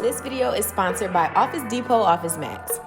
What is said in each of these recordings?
This video is sponsored by Office Depot OfficeMax.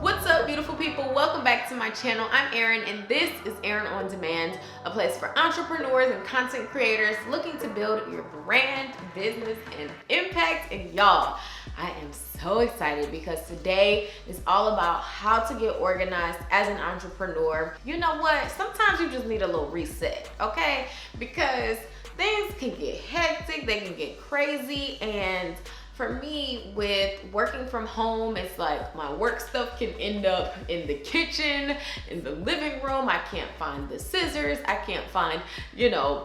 What's up, beautiful people? Welcome back to my channel. I'm Erin, and this is Erin On Demand, a place for entrepreneurs and content creators looking to build your brand, business, and impact. And y'all, I am so excited because today is all about how to get organized as an entrepreneur. You know what? Sometimes you just need a little reset, okay? Because things can get hectic, they can get crazy, and for me, with working from home, it's like my work stuff can end up in the kitchen, in the living room. I can't find the scissors. I can't find,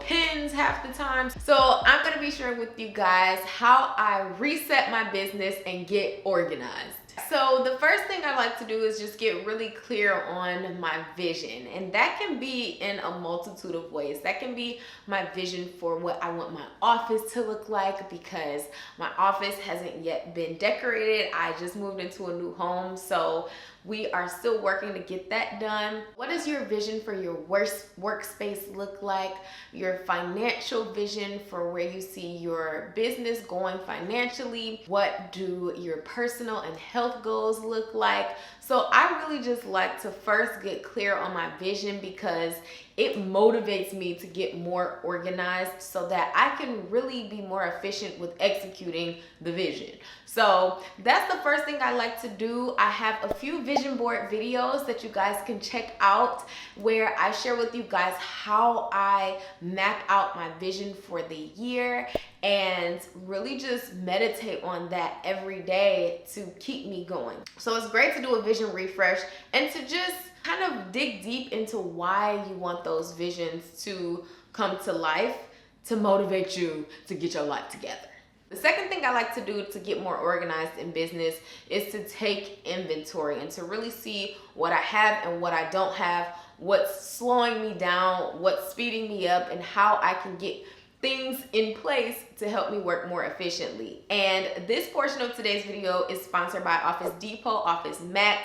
pins half the time. So I'm gonna be sharing with you guys how I reset my business and get organized. So the first thing I like to do is just get really clear on my vision, and that can be in a multitude of ways. That can be my vision for what I want my office to look like, because my office hasn't yet been decorated. I just moved into a new home, so we are still working to get that done. What does your vision for your workspace look like? Your financial vision for where you see your business going financially? What do your personal and health goals look like? So I really just like to first get clear on my vision, because it motivates me to get more organized so that I can really be more efficient with executing the vision. So that's the first thing I like to do. I have a few vision board videos that you guys can check out where I share with you guys how I map out my vision for the year and really just meditate on that every day to keep me going. So it's great to do a vision refresh and to just kind of dig deep into why you want those visions to come to life, to motivate you to get your life together. The second thing I like to do to get more organized in business is to take inventory and to really see what I have and what I don't have, what's slowing me down, what's speeding me up, and how I can get things in place to help me work more efficiently. And this portion of today's video is sponsored by Office Depot OfficeMax.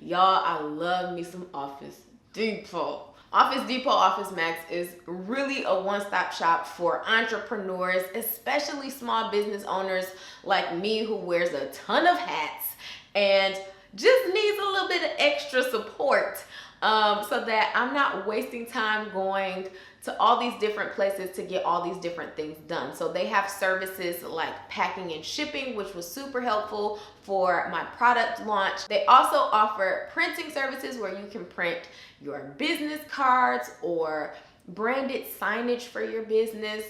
Y'all, I love me some Office Depot. Office Depot OfficeMax is really a one-stop shop for entrepreneurs, especially small business owners like me, who wears a ton of hats and just needs a little bit of extra support so that I'm not wasting time going to all these different places to get all these different things done. So they have services like packing and shipping, which was super helpful for my product launch. They also offer printing services where you can print your business cards or branded signage for your business.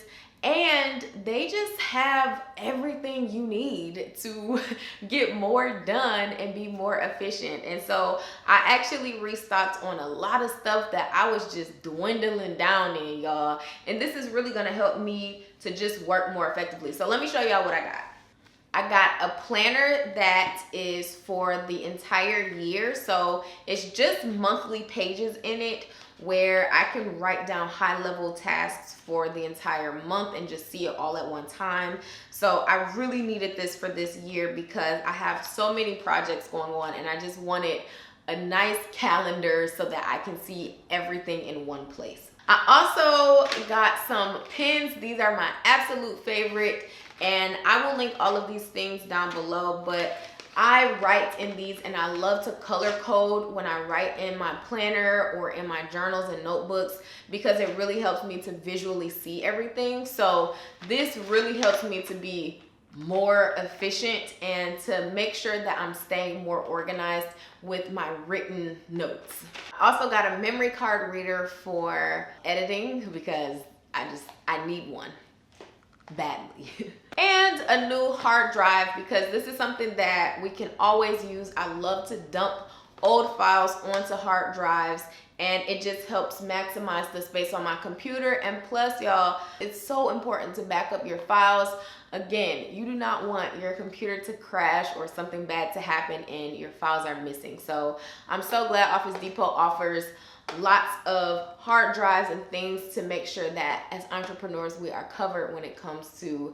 And they just have everything you need to get more done and be more efficient. And so I actually restocked on a lot of stuff that I was just dwindling down in, y'all. And this is really gonna help me to just work more effectively. So let me show y'all what I got. I got a planner that is for the entire year. So it's just monthly pages in it where I can write down high-level tasks for the entire month and just see it all at one time. So I really needed this for this year because I have so many projects going on, and I just wanted a nice calendar so that I can see everything in one place. I also got some pins. These are my absolute favorite, and I will link all of these things down below, but I write in these, and I love to color code when I write in my planner or in my journals and notebooks, because it really helps me to visually see everything. So this really helps me to be more efficient and to make sure that I'm staying more organized with my written notes. I also got a memory card reader for editing because I need one badly. And a new hard drive, because this is something that we can always use. I love to dump old files onto hard drives, and it just helps maximize the space on my computer. And plus, y'all, it's so important to back up your files. Again, you do not want your computer to crash or something bad to happen and your files are missing. So I'm so glad Office Depot offers lots of hard drives and things to make sure that as entrepreneurs we are covered when it comes to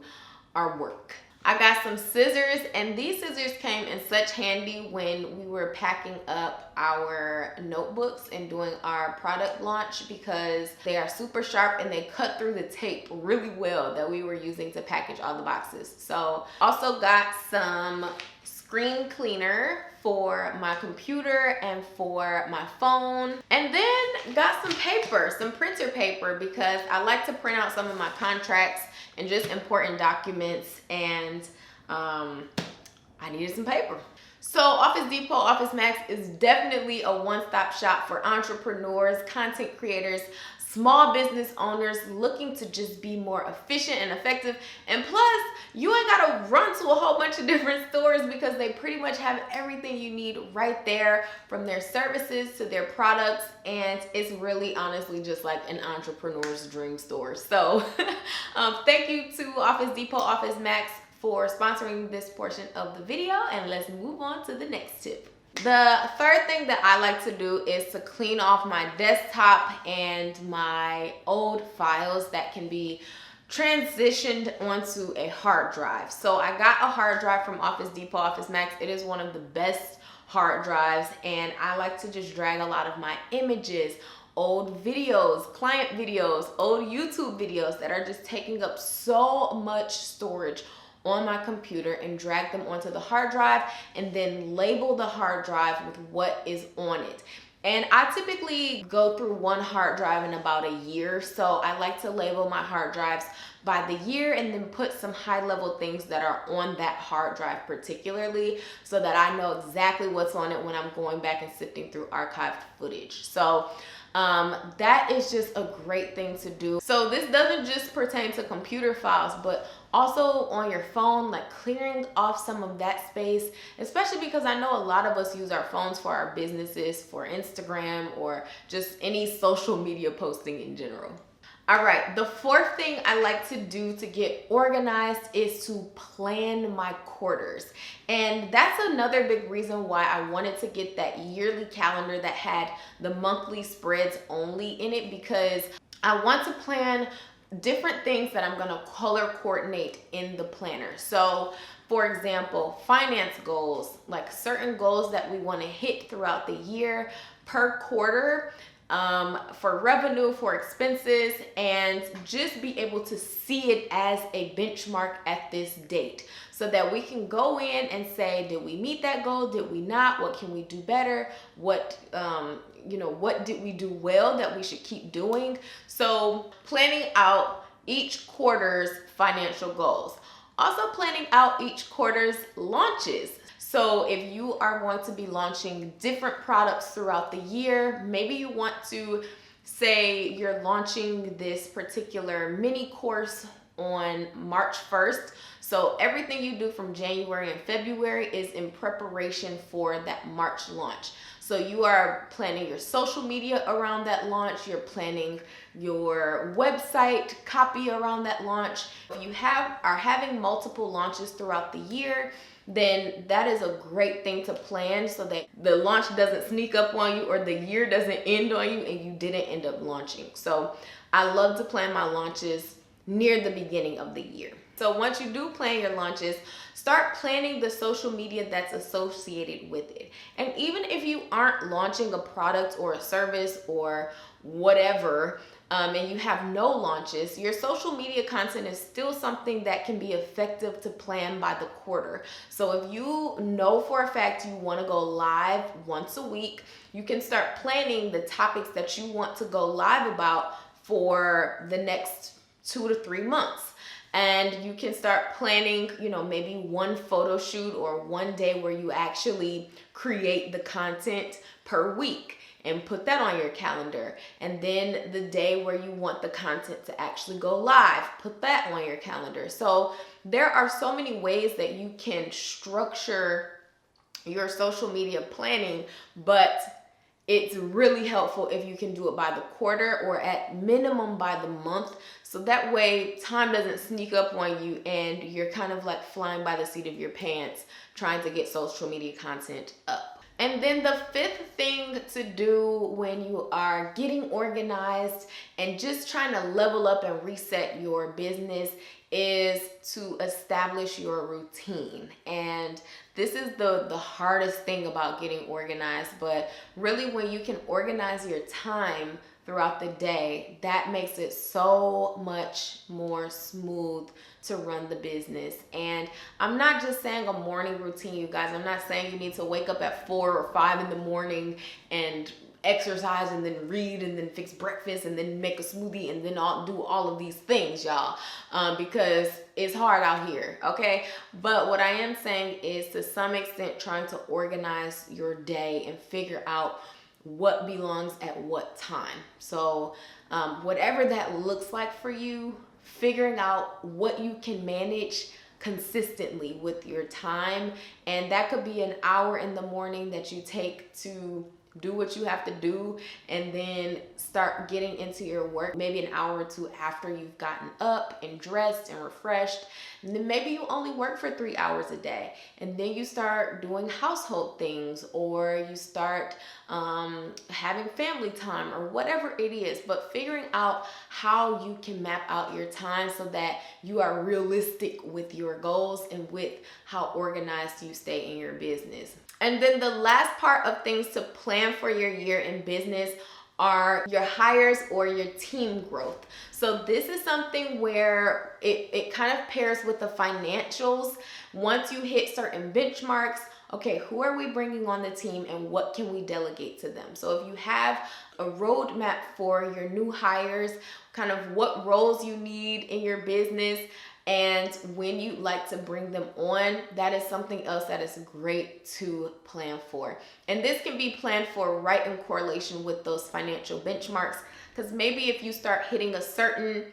our work. I got some scissors, and these scissors came in such handy when we were packing up our notebooks and doing our product launch, because they are super sharp and they cut through the tape really well that we were using to package all the boxes. So also got some screen cleaner for my computer and for my phone, and then got some paper, some printer paper, because I like to print out some of my contracts and just important documents, and I needed some paper. So Office Depot OfficeMax is definitely a one-stop shop for entrepreneurs, content creators, small business owners looking to just be more efficient and effective. And plus, you ain't gotta run to a whole bunch of different stores, because they pretty much have everything you need right there, from their services to their products. And it's really honestly just like an entrepreneur's dream store. So thank you to Office Depot OfficeMax for sponsoring this portion of the video, and let's move on to the next tip. The third thing that I like to do is to clean off my desktop and my old files that can be transitioned onto a hard drive. So I got a hard drive from Office Depot OfficeMax. It is one of the best hard drives, and I like to just drag a lot of my images, old videos, client videos, old YouTube videos that are just taking up so much storage on my computer, and drag them onto the hard drive, and then label the hard drive with what is on it. And I typically go through one hard drive in about a year, so I like to label my hard drives by the year, and then put some high-level things that are on that hard drive particularly, so that I know exactly what's on it when I'm going back and sifting through archived footage. So that is just a great thing to do. So this doesn't just pertain to computer files, but also on your phone, like clearing off some of that space, especially because I know a lot of us use our phones for our businesses, for Instagram, or just any social media posting in general. All right, the fourth thing I like to do to get organized is to plan my quarters. And that's another big reason why I wanted to get that yearly calendar that had the monthly spreads only in it, because I want to plan different things that I'm gonna color coordinate in the planner. So for example, finance goals, like certain goals that we wanna hit throughout the year per quarter, for revenue, for expenses, and just be able to see it as a benchmark at this date, so that we can go in and say, did we meet that goal? Did we not? What can we do better? What what did we do well that we should keep doing? So planning out each quarter's financial goals. Also planning out each quarter's launches. So if you are going to be launching different products throughout the year, maybe you want to say you're launching this particular mini course on March 1st. So everything you do from January and February is in preparation for that March launch. So you are planning your social media around that launch. You're planning your website copy around that launch. If you are having multiple launches throughout the year, then that is a great thing to plan, so that the launch doesn't sneak up on you, or the year doesn't end on you and you didn't end up launching. So I love to plan my launches near the beginning of the year. So once you do plan your launches, start planning the social media that's associated with it. And even if you aren't launching a product or a service or whatever, and you have no launches, your social media content is still something that can be effective to plan by the quarter. So if you know for a fact you want to go live once a week, you can start planning the topics that you want to go live about for the next 2 to 3 months. And you can start planning, maybe one photo shoot or one day where you actually create the content per week, and put that on your calendar. And then the day where you want the content to actually go live, put that on your calendar. So there are so many ways that you can structure your social media planning, but it's really helpful if you can do it by the quarter, or at minimum by the month. So that way time doesn't sneak up on you and you're kind of like flying by the seat of your pants trying to get social media content up. And then the fifth thing to do when you are getting organized and just trying to level up and reset your business is to establish your routine. And this is the hardest thing about getting organized, but really when you can organize your time throughout the day, that makes it so much more smooth to run the business. And I'm not just saying a morning routine, you guys. I'm not saying you need to wake up at 4 or 5 in the morning and exercise and then read and then fix breakfast and then make a smoothie and then do all of these things, y'all, because it's hard out here, okay? But what I am saying is, to some extent, trying to organize your day and figure out what belongs at what time. So whatever that looks like for you, figuring out what you can manage consistently with your time. And that could be an hour in the morning that you take to do what you have to do and then start getting into your work, maybe an hour or two after you've gotten up and dressed and refreshed. And then maybe you only work for 3 hours a day, and then you start doing household things, or you start having family time, or whatever it is. But figuring out how you can map out your time so that you are realistic with your goals and with how organized you stay in your business. And then the last part of things to plan for your year in business are your hires or your team growth. So this is something where it kind of pairs with the financials. Once you hit certain benchmarks, okay, who are we bringing on the team and what can we delegate to them? So if you have a roadmap for your new hires, kind of what roles you need in your business, and when you like to bring them on, that is something else that is great to plan for. And this can be planned for right in correlation with those financial benchmarks, because maybe if you start hitting a certain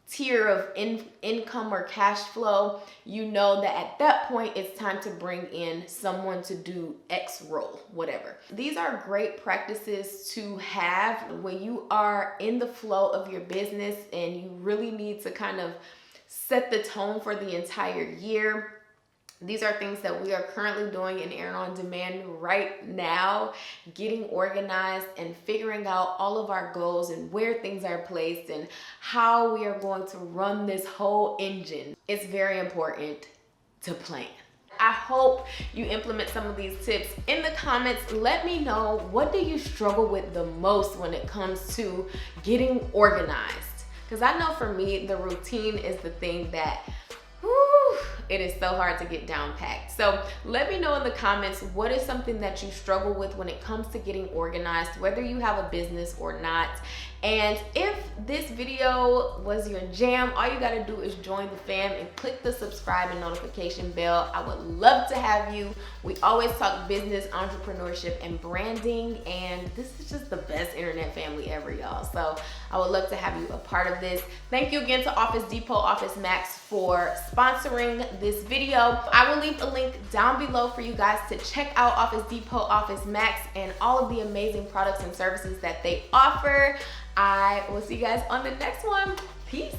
tier of income or cash flow, you know that at that point it's time to bring in someone to do X role, whatever. These are great practices to have when you are in the flow of your business and you really need to kind of set the tone for the entire year. These are things that we are currently doing in Erin On Demand right now, getting organized and figuring out all of our goals and where things are placed and how we are going to run this whole engine. It's very important to plan. I hope you implement some of these tips. In the comments, let me know, what do you struggle with the most when it comes to getting organized? Because I know for me, the routine is the thing that, it is so hard to get down packed. So let me know in the comments, what is something that you struggle with when it comes to getting organized, whether you have a business or not. And if this video was your jam, all you gotta do is join the fam and click the subscribe and notification bell. I would love to have you. We always talk business, entrepreneurship, and branding, and this is just the best internet family ever, y'all. So I would love to have you a part of this. Thank you again to Office Depot OfficeMax for sponsoring this video. I will leave a link down below for you guys to check out Office Depot OfficeMax and all of the amazing products and services that they offer. I will see you guys on the next one. Peace.